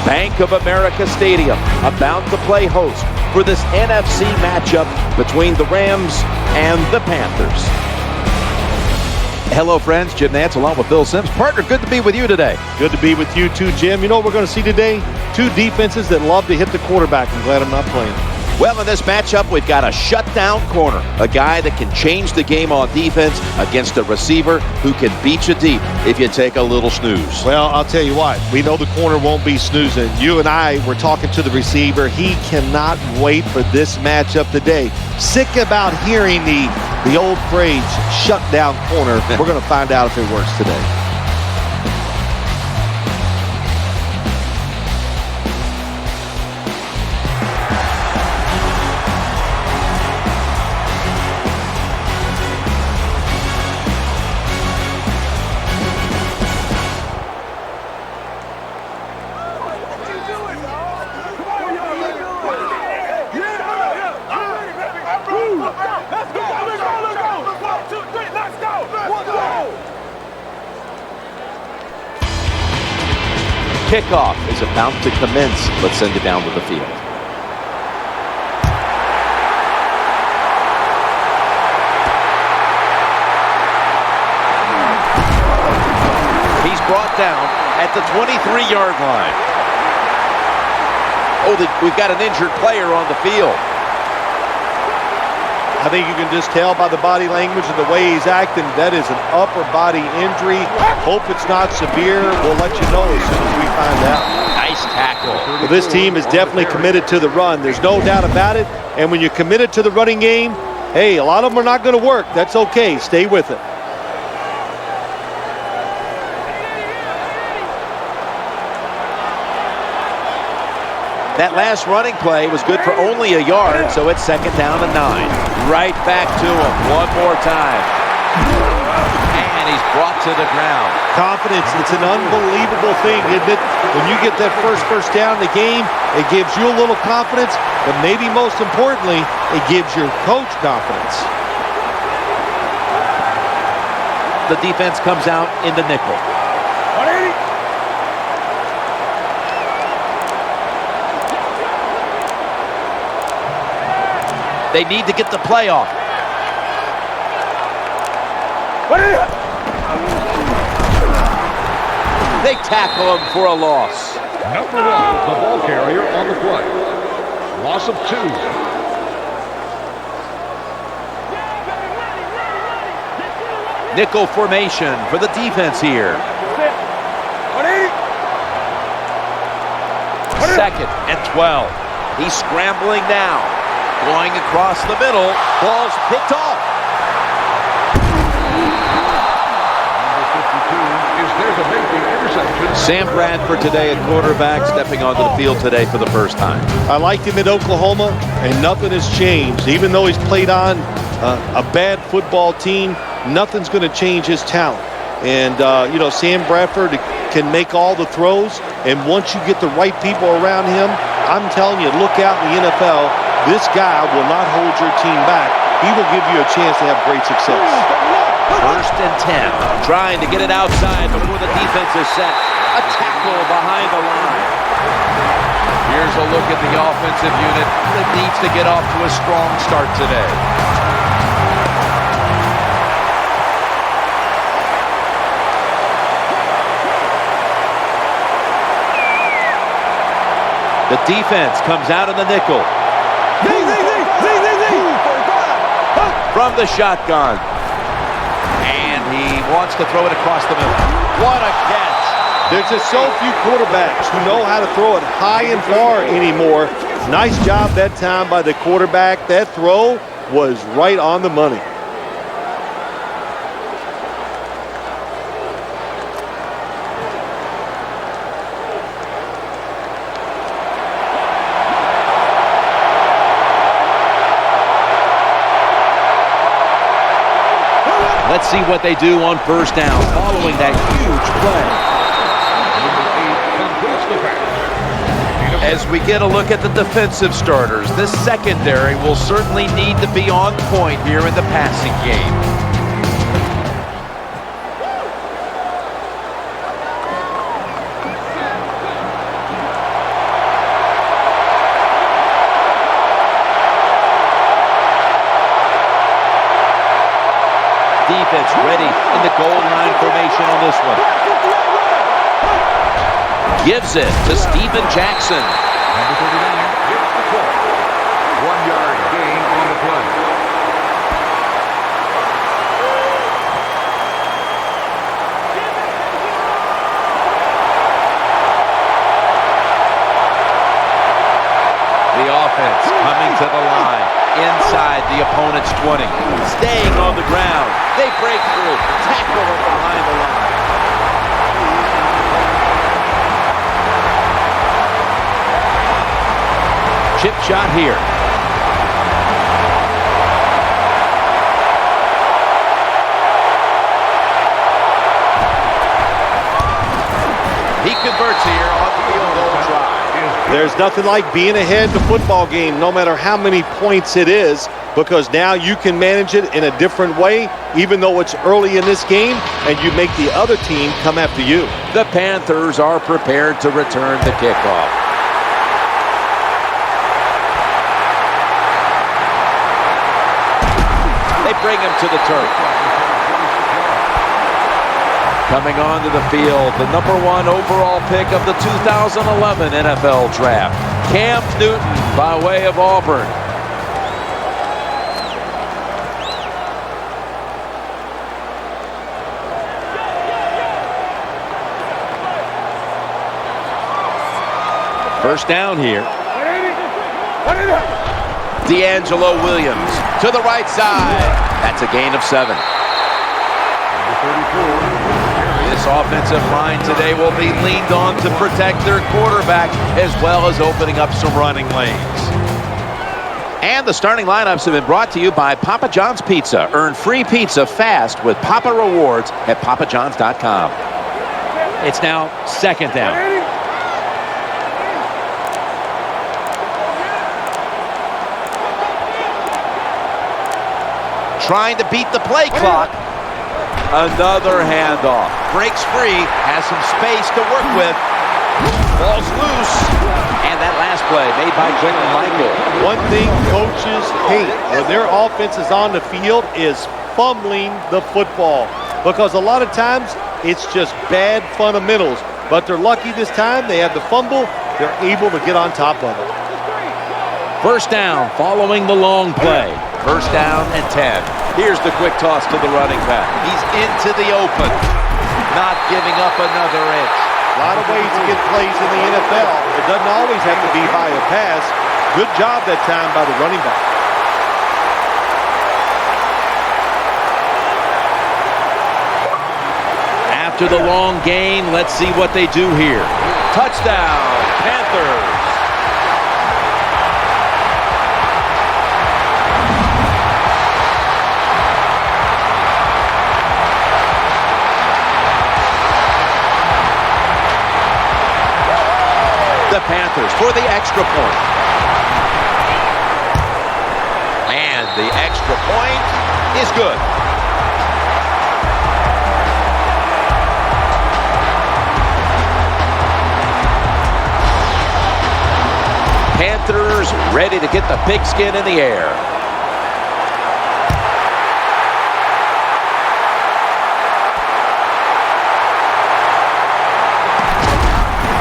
Bank of America Stadium about to play host for this NFC matchup between the Rams and the Panthers. Hello, friends. Jim Nantz along with Bill Sims. Partner, good to be with you today. Good to be with you too, Jim. You know what we're going to see today? Two defenses that love to hit the quarterback. I'm glad I'm not playing. Well, in this matchup, we've got a shutdown corner, a guy that can change the game on defense against a receiver who can beat you deep if you take a little snooze. Well, I'll tell you what, we know the corner won't be snoozing. You and I were talking to the receiver. He cannot wait for this matchup today. Sick about hearing the old phrase, shutdown corner. We're going to find out if it works today. Kickoff is about to commence. Let's send it down to the field. He's brought down at the 23-yard line. Oh, we've got an injured player on the field. I think you can just tell by the body language and the way he's acting, that is an upper body injury. Hope it's not severe. We'll let you know as soon as we find out. Nice tackle. Well, this team is definitely committed to the run. There's no doubt about it. And when you're committed to the running game, hey, a lot of them are not going to work. That's okay. Stay with it. That last running play was good for only a yard, so it's second down and 9. Right back to him one more time. And he's brought to the ground. Confidence, it's an unbelievable thing, isn't it? When you get that first down in the game, it gives you a little confidence, but maybe most importantly, it gives your coach confidence. The defense comes out in the nickel. They need to get the play off. They tackle him for a loss. Number 1, the ball carrier on the play. Loss of 2. Nickel formation for the defense here. Second and 12. He's scrambling now. Going across the middle, ball's picked off. Number 52 is there to make the interception. Sam Bradford today at quarterback, stepping onto the field today for the first time. I liked him at Oklahoma, and nothing has changed. Even though he's played on a bad football team, nothing's going to change his talent. And, you know, Sam Bradford can make all the throws, and once you get the right people around him, I'm telling you, look out in the NFL. This guy will not hold your team back. He will give you a chance to have great success. First and 10. Trying to get it outside before the defense is set. A tackle behind the line. Here's a look at the offensive unit that needs to get off to a strong start today. The defense comes out in the nickel. From the shotgun. And he wants to throw it across the middle. What a catch. There's just so few quarterbacks who know how to throw it high and far anymore. Nice job that time by the quarterback. That throw was right on the money. Let's see what they do on first down following that huge play. As we get a look at the defensive starters, this secondary will certainly need to be on point here in the passing game. possession on this one. Gives it to Steven Jackson. Number 39 gets the call. 1-yard gain on the play. The offense coming to the line inside the opponent's 20. Staying on the ground. They break through. Tackle him behind the line. Chip shot here. He converts here on the field goal try. There's nothing like being ahead in the football game, no matter how many points it is, because now you can manage it in a different way, even though it's early in this game, and you make the other team come after you. The Panthers are prepared to return the kickoff. They bring him to the turf. Coming onto the field, the #1 overall pick of the 2011 NFL Draft, Cam Newton by way of Auburn. First down here. D'Angelo Williams to the right side. That's a gain of 7. This offensive line today will be leaned on to protect their quarterback as well as opening up some running lanes. And the starting lineups have been brought to you by Papa John's Pizza. Earn free pizza fast with Papa Rewards at papajohns.com. It's now second down. Trying to beat the play clock. Another handoff. Breaks free. Has some space to work with. Ball's loose. And that last play made by Quentin Michael. One thing coaches hate when their offense is on the field is fumbling the football. Because a lot of times it's just bad fundamentals. But they're lucky this time. They have the fumble. They're able to get on top of it. First down following the long play. First down and 10. Here's the quick toss to the running back. He's into the open. Not giving up another inch. A lot of ways to get plays in the NFL. It doesn't always have to be by a pass. Good job that time by the running back. After the long gain, let's see what they do here. Touchdown, Panthers. The Panthers for the extra point. And the extra point is good. Panthers ready to get the pigskin in the air.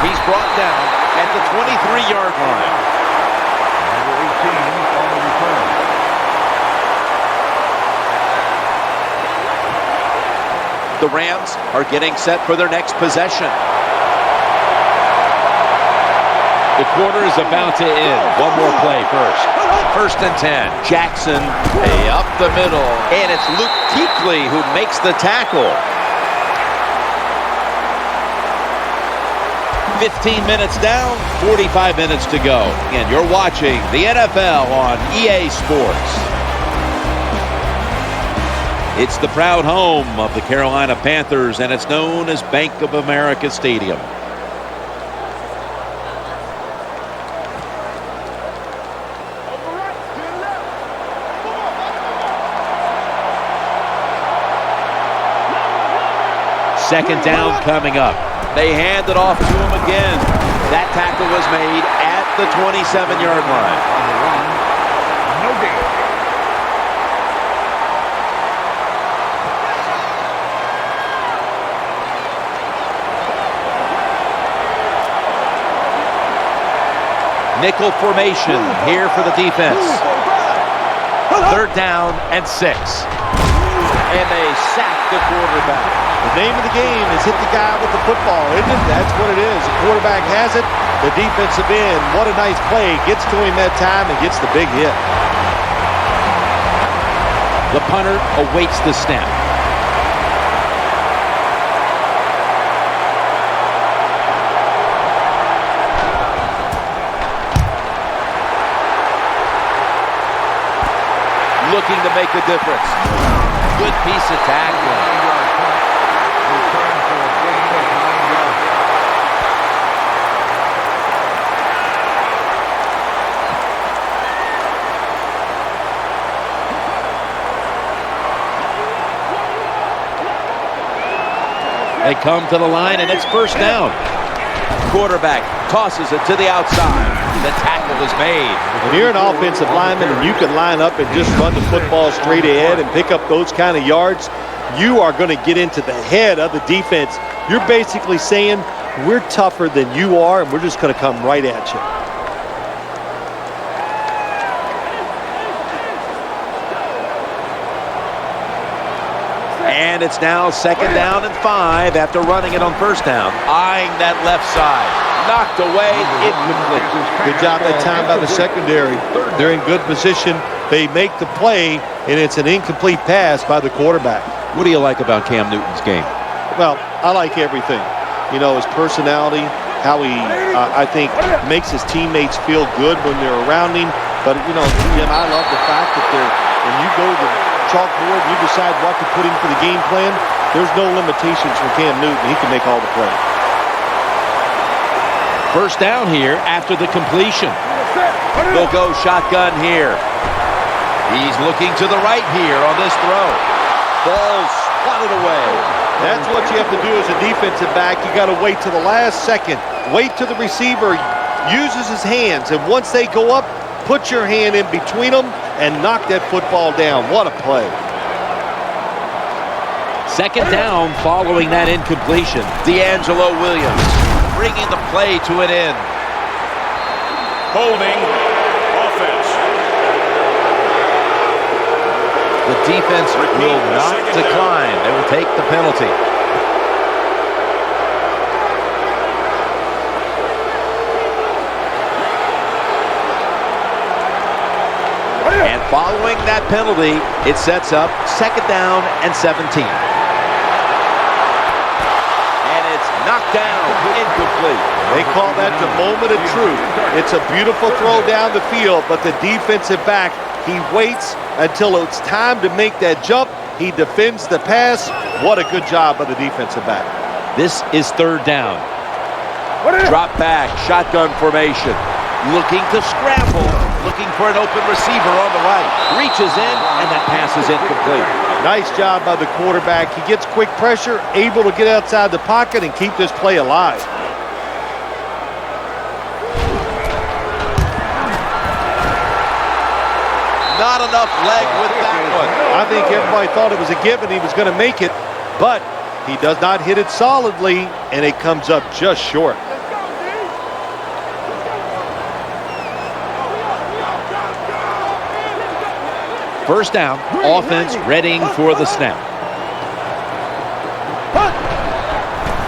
He's brought down at the 23-yard line. Number 18 on the return. The Rams are getting set for their next possession. The quarter is about to end. One more play first. First and 10. Jackson up the middle. And it's Luke Kuechly who makes the tackle. 15 minutes down, 45 minutes to go. And you're watching the NFL on EA Sports. It's the proud home of the Carolina Panthers, and it's known as Bank of America Stadium. Second down coming up. They hand it off to him again. That tackle was made at the 27-yard line. On the run, no gain. Nickel formation here for the defense. 3rd down and 6. And they sack the quarterback. The name of the game is hit the guy with the football, isn't it? That's what it is. The quarterback has it. The defensive end, what a nice play. Gets to him that time and gets the big hit. The punter awaits the snap. Looking to make a difference. Good piece of tackling. They come to the line, and it's 1st down. Quarterback tosses it to the outside. The tackle is made. When you're an offensive lineman and you can line up and just run the football straight ahead and pick up those kind of yards, you are going to get into the head of the defense. You're basically saying, we're tougher than you are, and we're just going to come right at you. And it's now 2nd down and 5 after running it on 1st down. Eyeing that left side. Knocked away, incomplete. Good job that time by the secondary. They're in good position. They make the play, and it's an incomplete pass by the quarterback. What do you like about Cam Newton's game? Well, I like everything. You know, his personality, how he, I think, makes his teammates feel good when they're around him. But, you know, Jim, I love the fact that when you go to the chalkboard, you decide what to put in for the game plan, there's no limitations for Cam Newton. He can make all the plays. 1st down here after the completion. They'll go shotgun here. He's looking to the right here on this throw. Ball swatted away. That's what you have to do as a defensive back. You got to wait to the last second. Wait till the receiver uses his hands, and once they go up, put your hand in between them and knock that football down. What a play. 2nd down following that incompletion. D'Angelo Williams bringing the play to an end. Holding offense. The defense will not decline. They will take the penalty. And following that penalty, it sets up 2nd down and 17. And it's knocked down, incomplete. They call that the moment of truth. It's a beautiful throw down the field, but the defensive back, he waits until it's time to make that jump. He defends the pass. What a good job by the defensive back. This is 3rd down. Drop back, shotgun formation. Looking to scramble, looking for an open receiver on the right. Reaches in, and that pass is incomplete. Nice job by the quarterback. He gets quick pressure, able to get outside the pocket and keep this play alive. Not enough leg with that one. I think everybody thought it was a given he was going to make it, but he does not hit it solidly, and it comes up just short. First down, offense readying for the snap.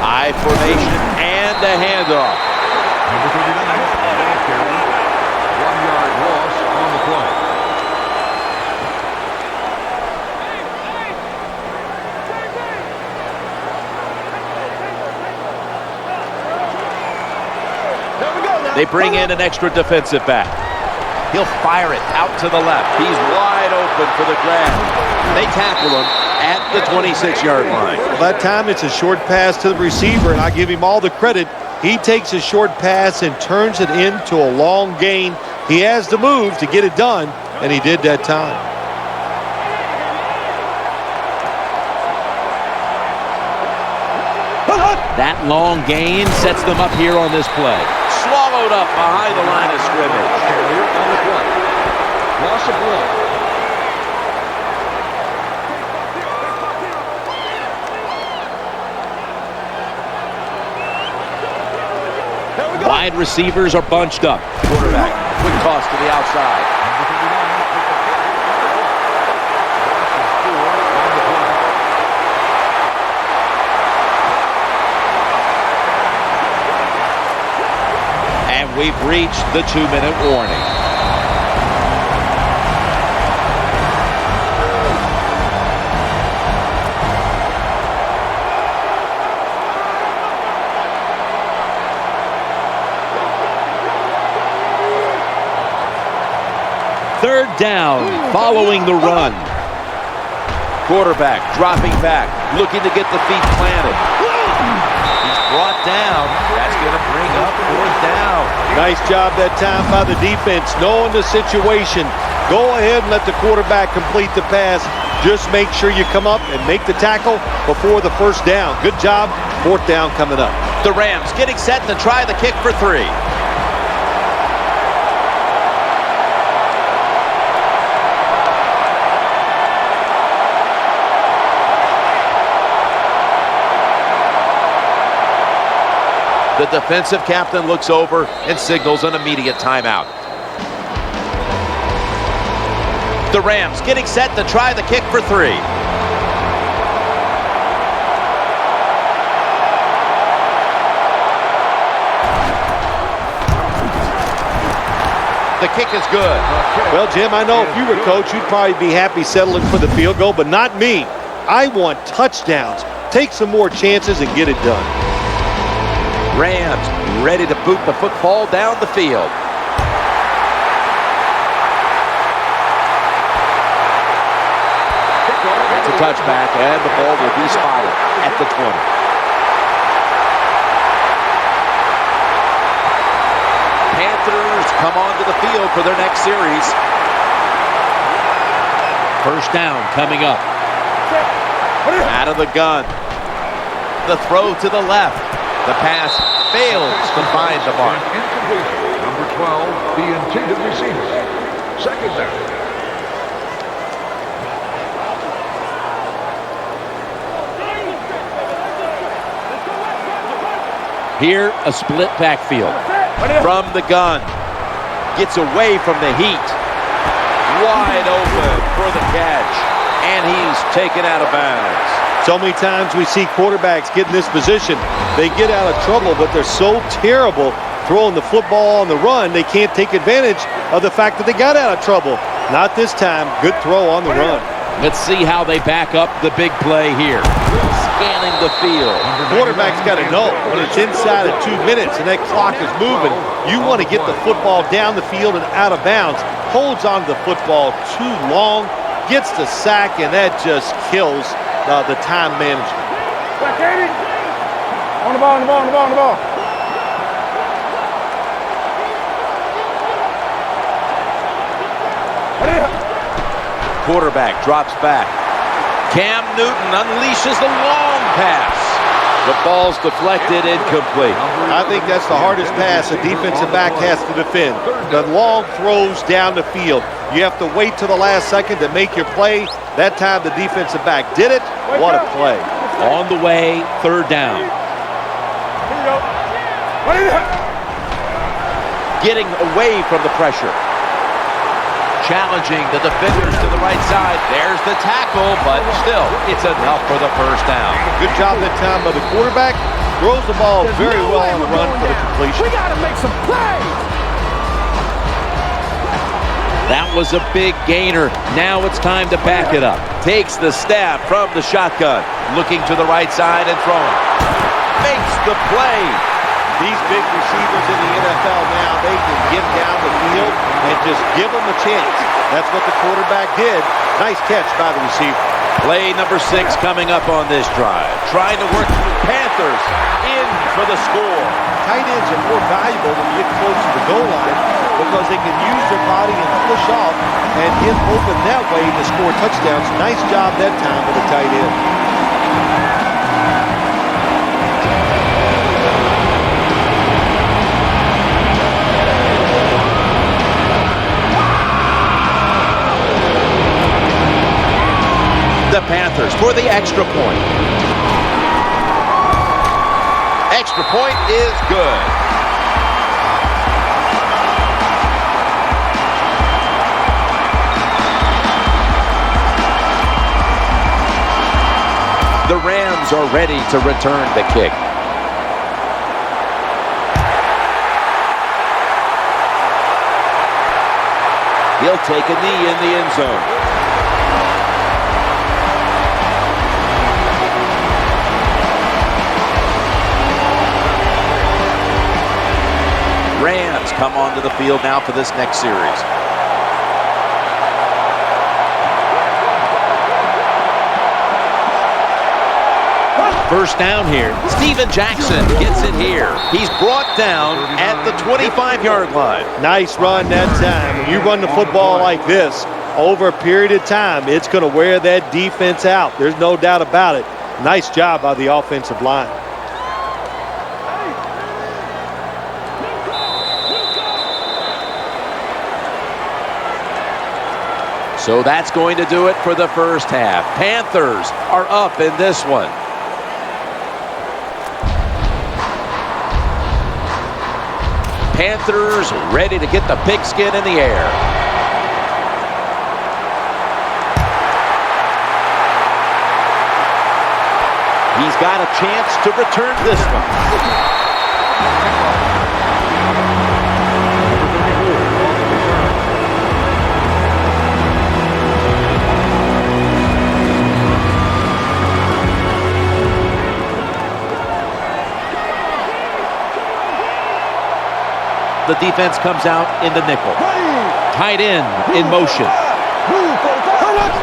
I formation and a handoff. Number 39, ball carrier. 1-yard loss on the play. They bring in an extra defensive back. He'll fire it out to the left. He's wide open for the grab. They tackle him at the 26-yard line. Well, that time it's a short pass to the receiver, and I give him all the credit. He takes a short pass and turns it into a long gain. He has the move to get it done, and he did that time. That long gain sets them up here on this play. Swallowed up behind the line of scrimmage. Carrier on the play. Loss of 1. Wide receivers are bunched up. Quarterback, quick toss to the outside. And we've reached the 2-minute warning. Third down, following the run. Quarterback dropping back, looking to get the feet planted. He's brought down. That's going to bring up 4th down. Nice job that time by the defense, knowing the situation. Go ahead and let the quarterback complete the pass. Just make sure you come up and make the tackle before the 1st down. Good job. 4th down coming up. The Rams getting set to try the kick for 3. The defensive captain looks over and signals an immediate timeout. The Rams getting set to try the kick for 3. The kick is good. Well, Jim, I know if you were coach, you'd probably be happy settling for the field goal, but not me. I want touchdowns. Take some more chances and get it done. Rams ready to boot the football down the field. It's a touchback, and the ball will be spotted at the 20. Panthers come onto the field for their next series. 1st down coming up. Out of the gun. The throw to the left. The pass fails to find the mark. Number 12, the intended receiver. 2nd down. Here, a split backfield. From the gun. Gets away from the heat. Wide open for the catch. And he's taken out of bounds. So many times we see quarterbacks get in this position. They get out of trouble, but they're so terrible throwing the football on the run, they can't take advantage of the fact that they got out of trouble. Not this time. Good throw on the run. Let's see how they back up the big play here. Scanning the field. Quarterback's got to know when it's inside of 2 minutes and that clock is moving, you want to get the football down the field and out of bounds. Holds on to the football too long, gets the sack, and that just kills the time management. On the ball, on the ball, on the ball, on the ball. Quarterback drops back. Cam Newton unleashes the long pass. The ball's deflected, incomplete. I think that's the hardest pass a defensive back has to defend. The long throws down the field. You have to wait till the last second to make your play. That time the defensive back did it. What a play. On the way, 3rd down. Getting away from the pressure. Challenging the defenders to the right side. There's the tackle, but still, it's enough for the 1st down. Good job that time by the quarterback. Throws the ball very well on the run for the completion. We got to make some plays. That was a big gainer. Now it's time to back it up. Takes the snap from the shotgun. Looking to the right side and throwing. Makes the play. These big receivers in the NFL now, they can get down the field and just give them a chance. That's what the quarterback did. Nice catch by the receiver. Play number 6 coming up on this drive. Trying to work through Panthers in for the score. Tight ends are more valuable when you get close to the goal line because they can use their body and push off and get open that way to score touchdowns. Nice job that time with the tight end. The Panthers for the extra point. Extra point is good. Rams are ready to return the kick. He'll take a knee in the end zone. Rams come onto the field now for this next series. First down here. Steven Jackson gets it here. He's brought down at the 25-yard line. Nice run that time. When you run the football like this, over a period of time, it's going to wear that defense out. There's no doubt about it. Nice job by the offensive line. So that's going to do it for the first half. Panthers are up in this one. Panthers ready to get the pigskin in the air. He's got a chance to return this one. The defense comes out in the nickel. Tight end in motion.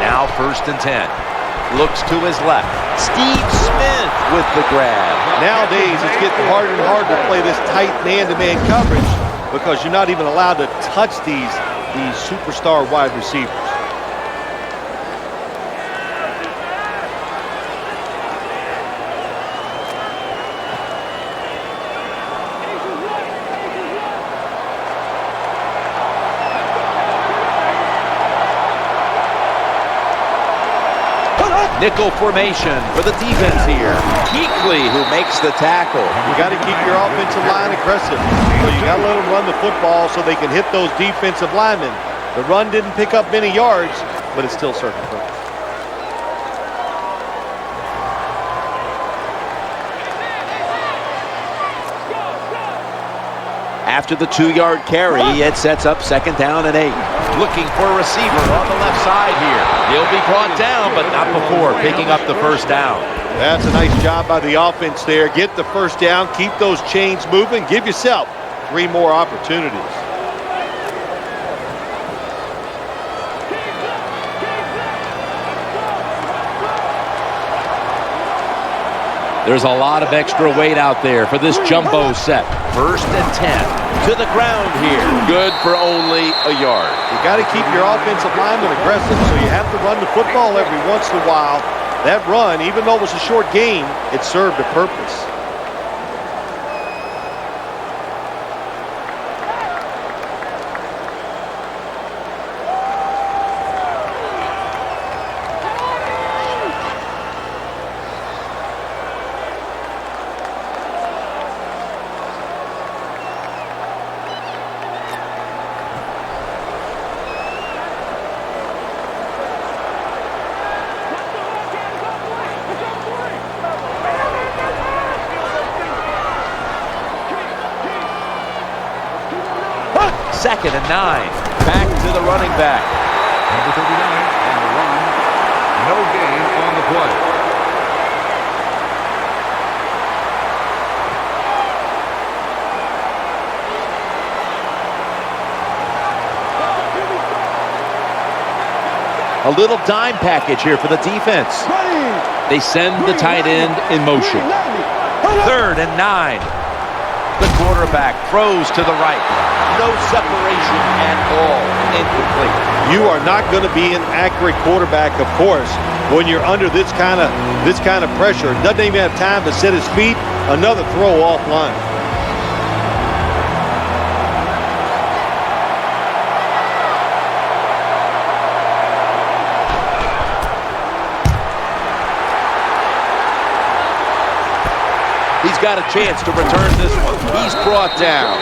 Now 1st and 10. Looks to his left. Steve Smith with the grab. Nowadays, it's getting harder and harder to play this tight man-to-man coverage because you're not even allowed to touch these superstar wide receivers. Nickel formation for the defense here. Kuechly who makes the tackle. You got to keep your offensive line aggressive. So you got to let them run the football so they can hit those defensive linemen. The run didn't pick up many yards, but it's still served a purpose. After the 2-yard carry, it sets up 2nd down and 8. Looking for a receiver on the left side here. He'll be brought down, but not before picking up the 1st down. That's a nice job by the offense there. Get the 1st down, keep those chains moving, give yourself 3 more opportunities. There's a lot of extra weight out there for this jumbo set. 1st and 10. To the ground here. Good for only a yard. You got to keep your offensive lineman aggressive, so you have to run the football every once in a while. That run, even though it was a short game, it served a purpose. Second and 9. Back to the running back. Number 39 on the run. No gain on the play. A little dime package here for the defense. They send the tight end in motion. 3rd and 9. The quarterback throws to the right. No separation at all. Incomplete. You are not going to be an accurate quarterback, of course, when you're under this kind of pressure. Doesn't even have time to set his feet. Another throw offline. He's got a chance to return this one. He's brought down.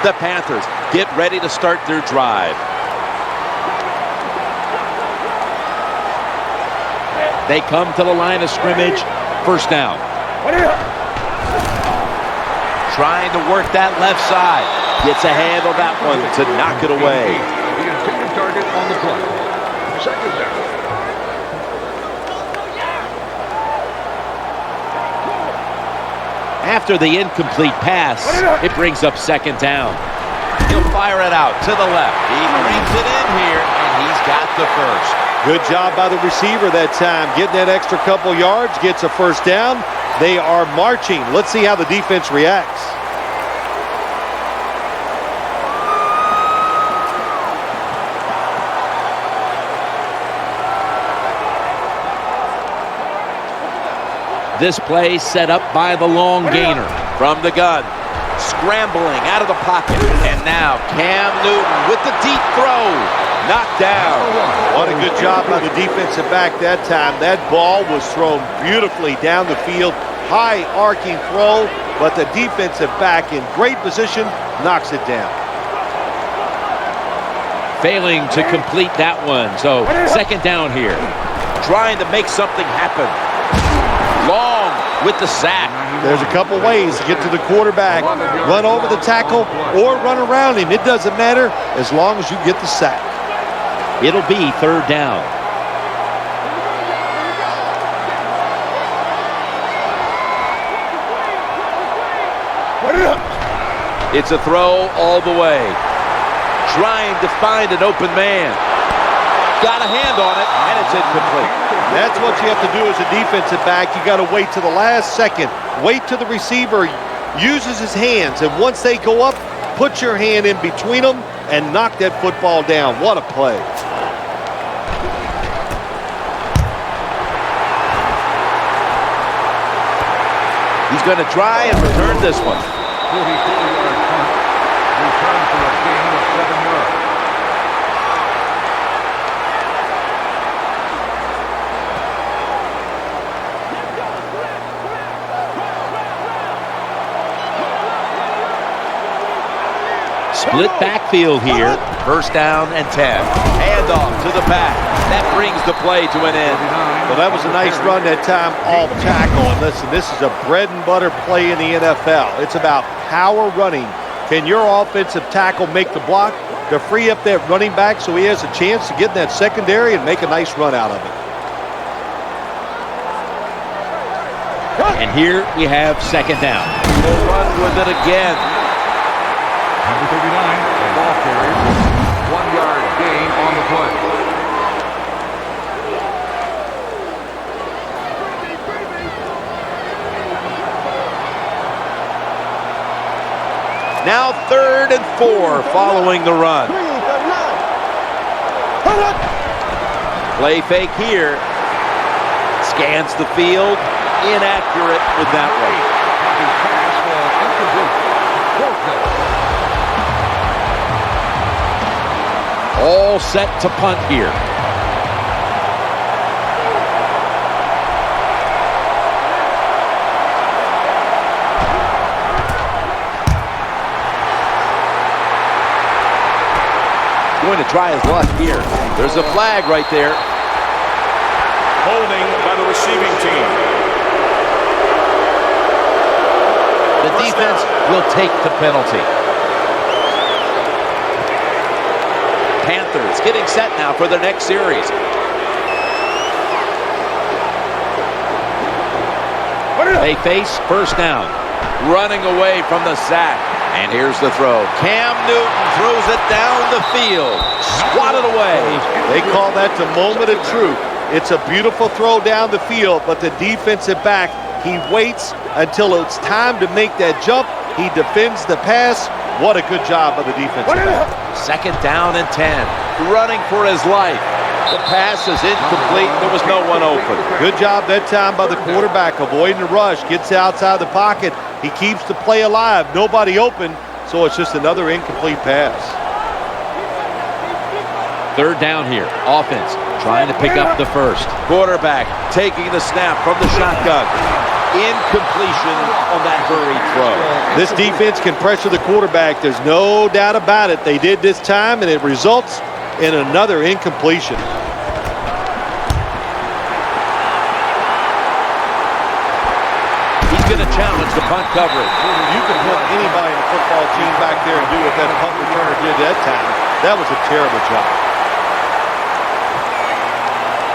The Panthers get ready to start their drive. They come to the line of scrimmage. First down. Trying to work that left side. Gets a hand on that one to knock it away. The intended target on the play. Second down. After the incomplete pass, it brings up second down. He'll fire it out to the left. He brings it in here, and he's got the first. Good job by the receiver that time. Getting that extra couple yards, gets a first down. They are marching. Let's see how the defense reacts. This play set up by the long gainer. From the gun, scrambling out of the pocket. And now Cam Newton with the deep throw. Knocked down. What a good job by the defensive back that time. That ball was thrown beautifully down the field. High arcing throw, but the defensive back in great position knocks it down. Failing to complete that one. So second down here. Trying to make something happen. Long with the sack. There's a couple ways to get to the quarterback. Run over the tackle or run around him. It doesn't matter as long as you get the sack. It'll be third down. It's a throw all the way. Trying to find an open man. Got a hand on it, and it's incomplete. That's what you have to do as a defensive back. You got to wait to the last second. Wait till the receiver uses his hands, and once they go up, put your hand in between them and knock that football down. What a play. He's going to try and return this one. 44-yard punt. Return for a gain of 7 yards. Split backfield here. First down and 10. Handoff to the back. That brings the play to an end. Well, that was a nice run that time off tackle. And listen, this is a bread and butter play in the NFL. It's about power running. Can your offensive tackle make the block to free up that running back so he has a chance to get in that secondary and make a nice run out of it? And here we have second down. We'll run with it again. Number 39, the ball carrier. 1 yard gain on the play. Now 3rd and 4 following the run. Play fake here. Scans the field. Inaccurate with that one. His pass was incomplete. Fourth down. All set to punt here. Going to try his luck here. There's a flag right there. Holding by the receiving team. The defense will take the penalty. Panthers getting set now for their next series. They face first down. Running away from the sack. And here's the throw. Cam Newton throws it down the field. Swatted away. They call that the moment of truth. It's a beautiful throw down the field, but the defensive back, he waits until it's time to make that jump. He defends the pass. What a good job by the defensive back. Second down and 10. Running for his life. The pass is incomplete. There was no one open. Good job that time by the quarterback, avoiding the rush, gets outside the pocket. He keeps the play alive. Nobody open, so it's just another incomplete pass. Third down here. Offense trying to pick up the first. Quarterback taking the snap from the shotgun. Incompletion on that hurried throw. This defense can pressure the quarterback. There's no doubt about it. They did this time, and it results in another incompletion. challenge the punt coverage. You can put anybody in the football team back there and do what that punt returner did that time. That was a terrible job.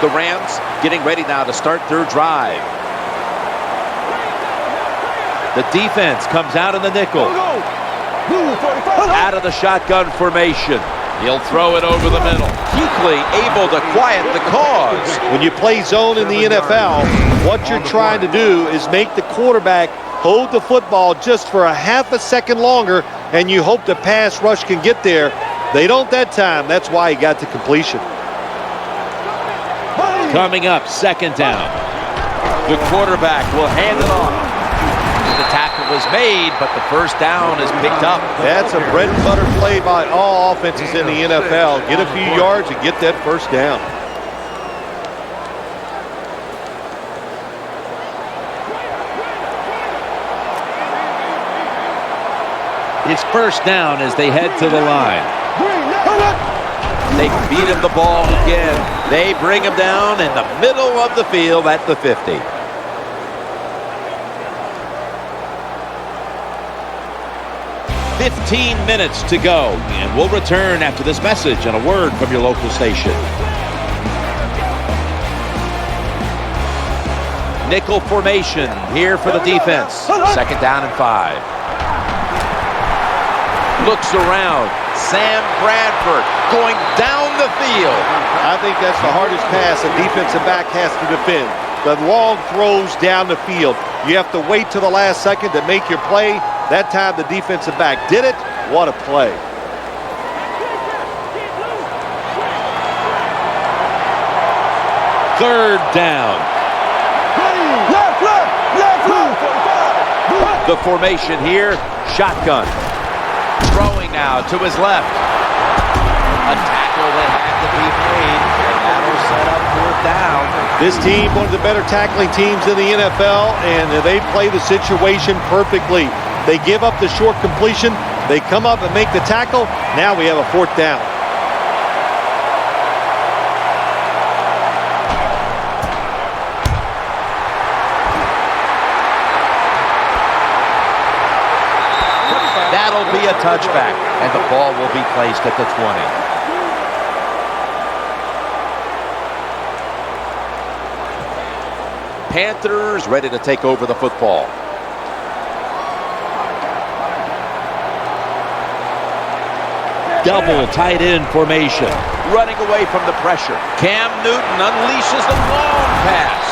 The Rams getting ready now to start their drive. The defense comes out in the nickel. Out of the shotgun formation. He'll throw it over the middle. Kuechly able to quiet the cause. When you play zone in the NFL, what you're trying to do is make the quarterback hold the football just for a half a second longer, and you hope the pass rush can get there. They don't that time. That's why he got to completion. Coming up, second down. The quarterback will hand it off. The tackle was made, but the first down is picked up. That's a bread and butter play by all offenses in the NFL. Get a few yards and get that first down. It's first down as they head to the line. They beat him the ball again. They bring him down in the middle of the field at the 50. "15 minutes to go, and we'll return after this message and a word from your local station." Nickel formation here for the defense. Second down and 5. Looks around. Sam Bradford going down the field. I think that's the hardest pass a defensive back has to defend. The long throws down the field. You have to wait till the last second to make your play. That time the defensive back did it. What a play. Third down. The formation here, shotgun. Throwing now to his left. A tackle that had to be made, and that'll set up fourth down. This team, one of the better tackling teams in the NFL, and they play the situation perfectly. They give up the short completion. They come up and make the tackle. Now we have a fourth down. That'll be a touchback, and the ball will be placed at the 20. Panthers ready to take over the football. Double tight end formation. Running away from the pressure. Cam Newton unleashes the long pass.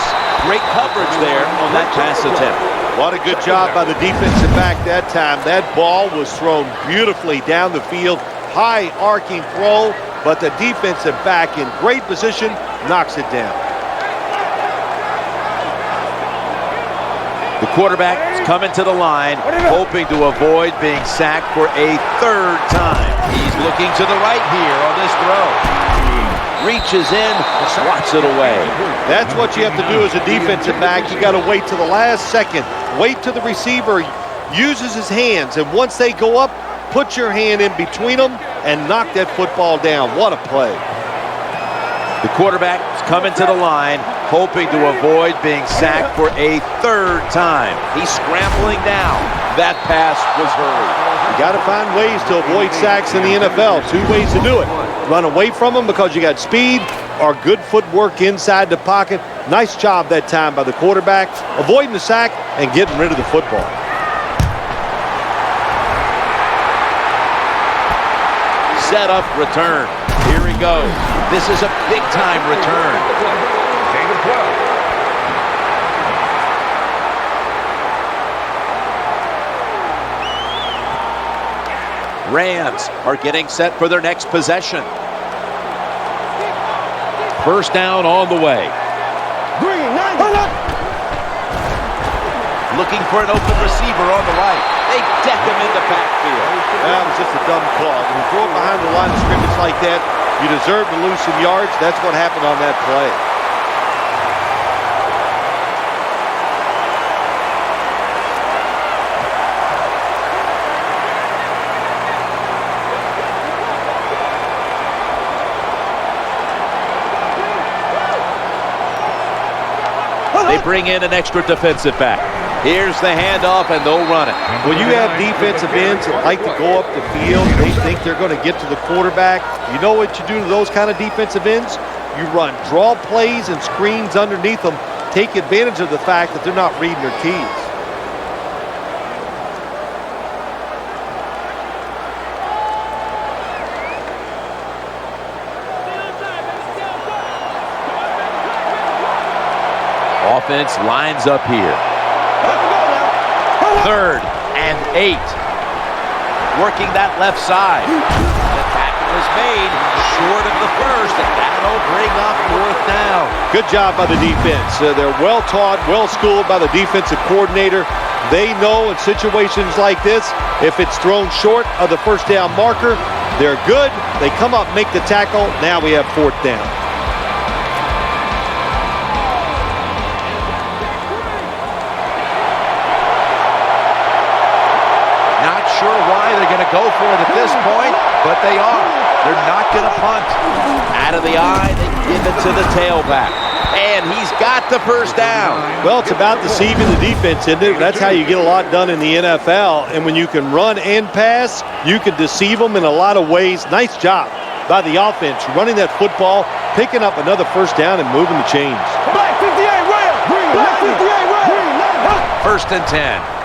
Great coverage there on that pass attempt. What a good job by the defensive back that time. That ball was thrown beautifully down the field. High arcing throw, but the defensive back in great position knocks it down. The quarterback is coming to the line, hoping to avoid being sacked for a third time. He's looking to the right here on this throw. Reaches in, swats it away. That's what you have to do as a defensive back. You got to wait till the last second. Wait till the receiver uses his hands, and once they go up, put your hand in between them and knock that football down. What a play. The quarterback is coming to the line, hoping to avoid being sacked for a third time. He's scrambling down. That pass was hurried. You got to find ways to avoid sacks in the NFL. Two ways to do it. Run away from them because you got speed, or good footwork inside the pocket. Nice job that time by the quarterback, avoiding the sack and getting rid of the football. Set up, return. Here he goes. This is a big-time return. Gain of 12. Rams are getting set for their next possession. First down on the way. Looking for an open receiver on the right. They deck him in the backfield. That was just a dumb call. When you throw it behind the line of scrimmage like that, you deserve to lose some yards. That's what happened on that play. They bring in an extra defensive back. Here's the handoff, and they'll run it. When you have defensive ends that like to go up the field, they think they're going to get to the quarterback. You know what you do to those kind of defensive ends? You run draw plays and screens underneath them. Take advantage of the fact that they're not reading their keys. Offense lines up here. 3rd and 8. Working that left side. The tackle is made short of the first, and that'll bring up 4th down. Good job by the defense. They're well taught, well schooled by the defensive coordinator. They know in situations like this, if it's thrown short of the 1st down marker, they're good. They come up, make the tackle. Now we have 4th down. Sure why they're going to go for it at this point, but they are. They're not going to punt. Out of the eye, they give it to the tailback. And he's got the 1st down. Well, it's about deceiving the defense, isn't it? That's how you get a lot done in the NFL. And when you can run and pass, you can deceive them in a lot of ways. Nice job by the offense, running that football, picking up another 1st down and moving the chains. Black 58 rail. Black 58 rail. 1st and 10.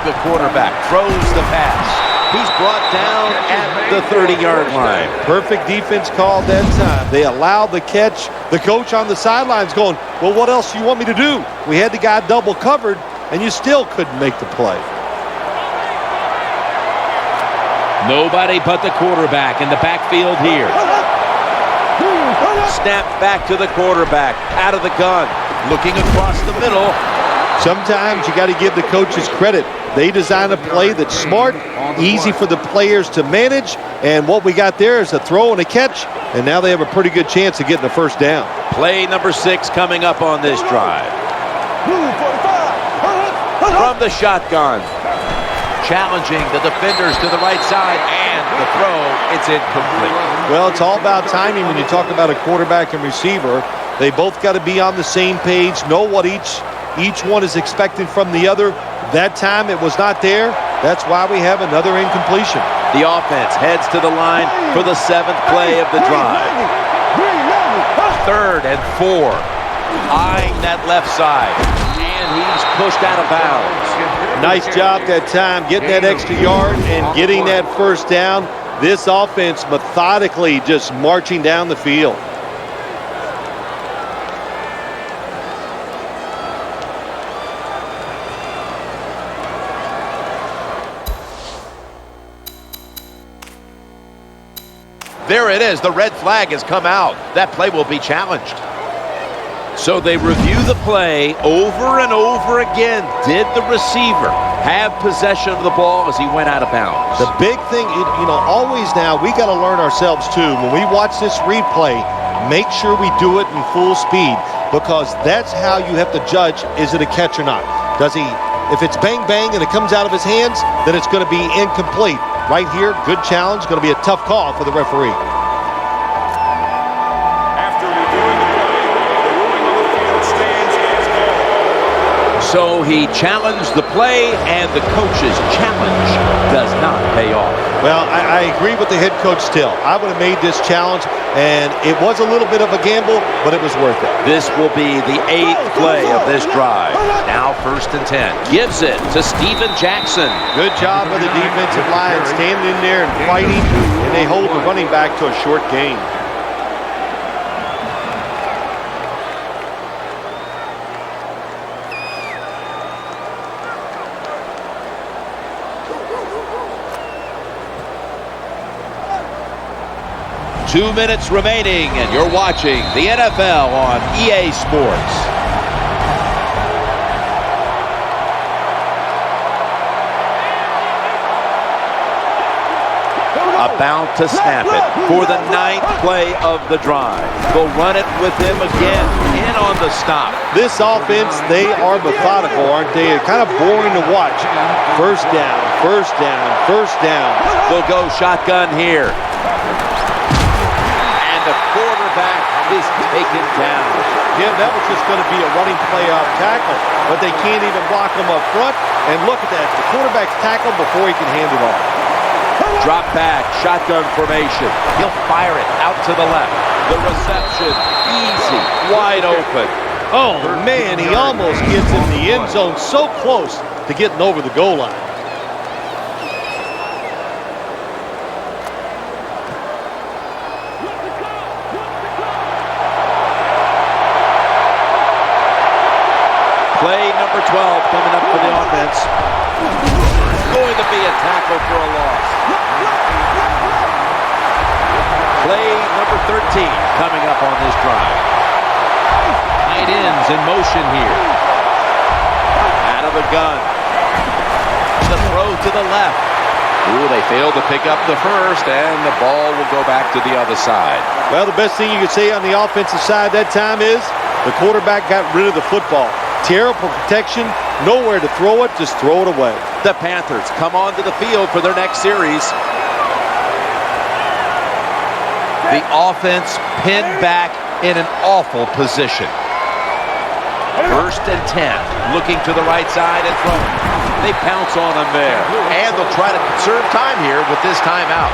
The quarterback throws the pass. He's brought down at the 30-yard line. Perfect defense call that time. They allowed the catch. The coach on the sidelines going, well, what else do you want me to do? We had the guy double covered, and you still couldn't make the play. Nobody but the quarterback in the backfield here. Snap back to the quarterback. Out of the gun. Looking across the middle. Sometimes you got to give the coaches credit. They design a play that's smart, easy for the players to manage, and what we got there is a throw and a catch, and now they have a pretty good chance of getting the 1st down. Play number 6 coming up on this drive. From the shotgun, challenging the defenders to the right side, and the throw, it's incomplete. Well, it's all about timing when you talk about a quarterback and receiver. They both got to be on the same page, know what each one is expecting from the other. That time it was not there. That's why we have another incompletion. The offense heads to the line for the 7th play of the drive. 3rd and 4. Eyeing that left side. And he's pushed out of bounds. Nice job that time, getting that extra yard and getting that 1st down. This offense methodically just marching down the field. There it is. The red flag has come out. That play will be challenged. So they review the play over and over again. Did the receiver have possession of the ball as he went out of bounds? The big thing, always now, we got to learn ourselves too. When we watch this replay, make sure we do it in full speed, because that's how you have to judge, is it a catch or not? If it's bang bang and it comes out of his hands, then it's going to be incomplete. Right here, good challenge, going to be a tough call for the referee. After reviewing the play, the ruling on the field stands as called. So he challenged the play, and the coach's challenge does not pay off. Well, I agree with the head coach still. I would have made this challenge, and it was a little bit of a gamble, but it was worth it. This will be the 8th play of this drive. Now 1st and 10. Gives it to Steven Jackson. Good job by the defensive line, standing in there and fighting, and they hold the running back to a short gain. Two minutes remaining, and you're watching the NFL on EA Sports. About to snap it for the 9th play of the drive. They'll run it with him again, in on the stop. This offense, they are methodical, aren't they? Kind of boring to watch. 1st down, 1st down, 1st down. They'll go shotgun here. The quarterback is taken down. Yeah, that was just going to be a running play off tackle, but they can't even block him up front. And look at that. The quarterback's tackled before he can hand it off. Drop back, shotgun formation. He'll fire it out to the left. The reception, easy, wide open. Oh, man, he almost gets in the end zone, so close to getting over the goal line. Play number 12 coming up for the offense. Going to be a tackle for a loss. Play number 13 coming up on this drive. Tight ends in motion here. Out of the gun. The throw to the left. Ooh, they failed to pick up the first, and the ball will go back to the other side. Well, the best thing you could say on the offensive side that time is the quarterback got rid of the football. Terrible protection, nowhere to throw it, just throw it away. The Panthers come onto the field for their next series. The offense pinned back in an awful position. 1st and 10, looking to the right side and throwing. They pounce on them there, and they'll try to conserve time here with this timeout.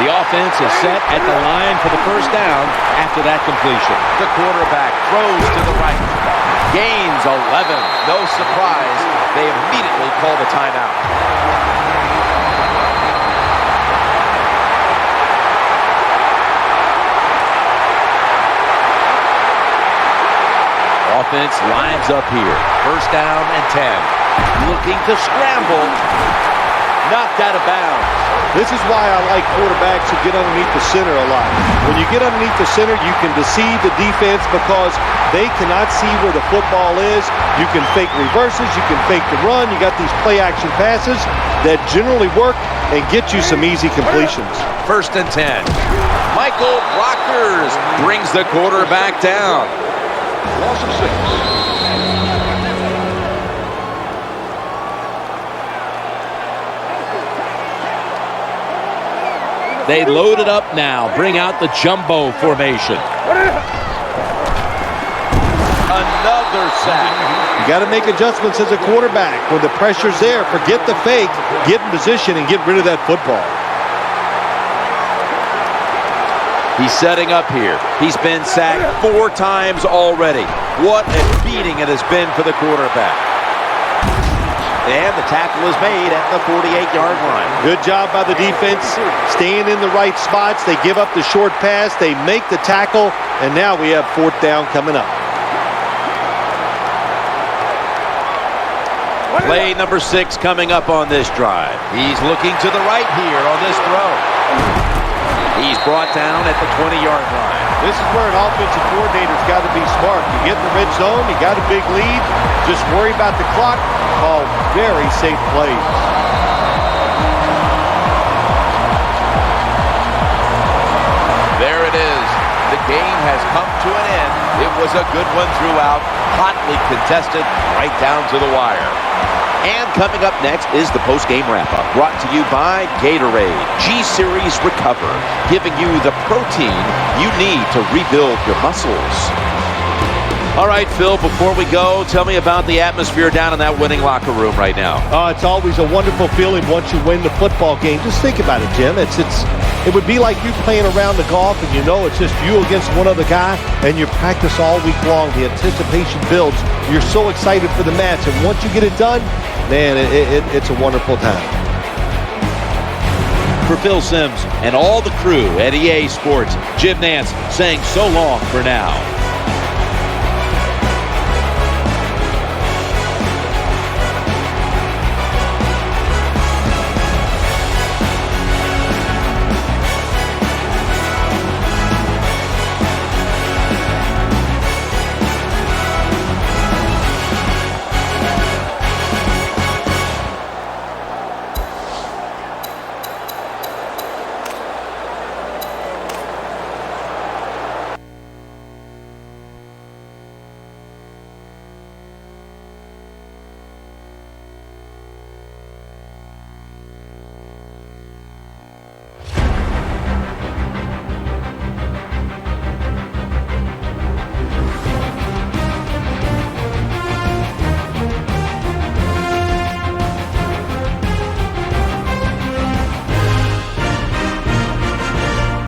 The offense is set at the line for the first down after that completion. The quarterback throws to the right. Gains 11. No surprise, they immediately call the timeout. Offense lines up here. 1st down and 10. Looking to scramble. Knocked out of bounds. This is why I like quarterbacks who get underneath the center a lot. When you get underneath the center, you can deceive the defense because they cannot see where the football is. You can fake reverses. You can fake the run. You got these play-action passes that generally work and get you some easy completions. 1st and 10. Michael Brockers brings the quarterback down. Loss of 6. They load it up now. Bring out the jumbo formation. Another sack. You got to make adjustments as a quarterback. When the pressure's there, forget the fake, get in position, and get rid of that football. He's setting up here. He's been sacked 4 times already. What a beating it has been for the quarterback. And the tackle is made at the 48-yard line. Good job by the defense, staying in the right spots. They give up the short pass. They make the tackle, and now we have 4th down coming up. Play number 6 coming up on this drive. He's looking to the right here on this throw. He's brought down at the 20-yard line. This is where an offensive coordinator's got to be smart. You get in the red zone, you got a big lead, just worry about the clock, call very safe plays. There it is. The game has come to an end. It was a good one throughout, hotly contested, right down to the wire. And coming up next is the post-game wrap-up, brought to you by Gatorade G-Series Recover, giving you the protein you need to rebuild your muscles. All right, Phil, before we go, tell me about the atmosphere down in that winning locker room right now. It's always a wonderful feeling once you win the football game. Just think about it, Jim. It would be like you playing around the golf and you know it's just you against one other guy and you practice all week long. The anticipation builds. You're so excited for the match, and once you get it done, man, it's a wonderful time. For Phil Simms and all the crew at EA Sports, Jim Nance saying so long for now.